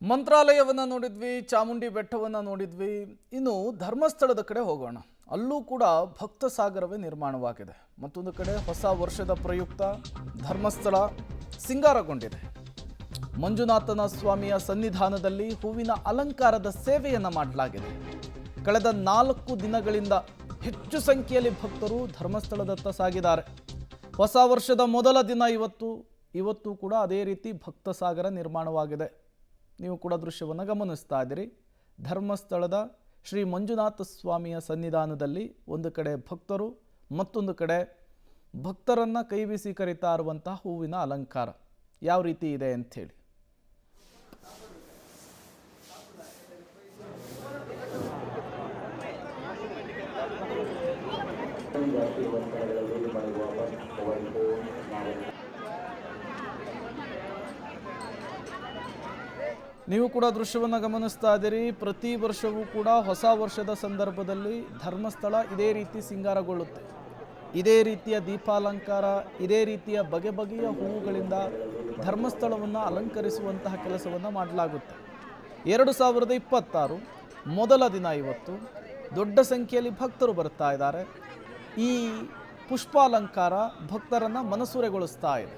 ಮಂತ್ರಾಲಯವನ್ನು ನೋಡಿದ್ವಿ, ಚಾಮುಂಡಿ ಬೆಟ್ಟವನ್ನು ನೋಡಿದ್ವಿ. ಇನ್ನು ಧರ್ಮಸ್ಥಳದ ಕಡೆ ಹೋಗೋಣ. ಅಲ್ಲೂ ಕೂಡ ಭಕ್ತ ಸಾಗರವೇ ನಿರ್ಮಾಣವಾಗಿದೆ. ಮತ್ತೊಂದು ಕಡೆ ಹೊಸ ವರ್ಷದ ಪ್ರಯುಕ್ತ ಧರ್ಮಸ್ಥಳ ಸಿಂಗಾರಗೊಂಡಿದೆ. ಮಂಜುನಾಥನ ಸ್ವಾಮಿಯ ಸನ್ನಿಧಾನದಲ್ಲಿ ಹೂವಿನ ಅಲಂಕಾರದ ಸೇವೆಯನ್ನು ಮಾಡಲಾಗಿದೆ. ಕಳೆದ 4 ದಿನಗಳಿಂದ ಹೆಚ್ಚು ಸಂಖ್ಯೆಯಲ್ಲಿ ಭಕ್ತರು ಧರ್ಮಸ್ಥಳದತ್ತ ಸಾಗಿದ್ದಾರೆ. ಹೊಸ ವರ್ಷದ ಮೊದಲ ದಿನ ಇವತ್ತು ಕೂಡ ಅದೇ ರೀತಿ ಭಕ್ತ ಸಾಗರ ನಿರ್ಮಾಣವಾಗಿದೆ. ನೀವು ಕೂಡ ದೃಶ್ಯವನ್ನು ಗಮನಿಸ್ತಾ ಇದ್ದೀರಿ. ಧರ್ಮಸ್ಥಳದ ಶ್ರೀ ಮಂಜುನಾಥ ಸ್ವಾಮಿಯ ಸನ್ನಿಧಾನದಲ್ಲಿ ಒಂದು ಕಡೆ ಭಕ್ತರು, ಮತ್ತೊಂದು ಕಡೆ ಭಕ್ತರನ್ನು ಕೈಬೀಸಿ ಕರೀತಾ ಇರುವಂತಹ ಹೂವಿನ ಅಲಂಕಾರ ಯಾವ ರೀತಿ ಇದೆ ಅಂಥೇಳಿ. ನೀವು ಕೂಡ ದೃಶ್ಯವನ್ನು ಗಮನಿಸ್ತಾ ಇದ್ದೀರಿ. ಪ್ರತಿ ವರ್ಷವೂ ಕೂಡ ಹೊಸ ವರ್ಷದ ಸಂದರ್ಭದಲ್ಲಿ ಧರ್ಮಸ್ಥಳ ಇದೇ ರೀತಿ ಸಿಂಗಾರಗೊಳ್ಳುತ್ತೆ. ಇದೇ ರೀತಿಯ ದೀಪಾಲಂಕಾರ, ಇದೇ ರೀತಿಯ ಬಗೆ ಬಗೆಯ ಹೂವುಗಳಿಂದ ಧರ್ಮಸ್ಥಳವನ್ನು ಅಲಂಕರಿಸುವಂತಹ ಕೆಲಸವನ್ನು ಮಾಡಲಾಗುತ್ತೆ. 2026 ಮೊದಲ ದಿನ ಇವತ್ತು ದೊಡ್ಡ ಸಂಖ್ಯೆಯಲ್ಲಿ ಭಕ್ತರು ಬರ್ತಾ ಇದ್ದಾರೆ. ಈ ಪುಷ್ಪಾಲಂಕಾರ ಭಕ್ತರನ್ನು ಮನಸೂರೆಗೊಳಿಸ್ತಾ ಇದೆ.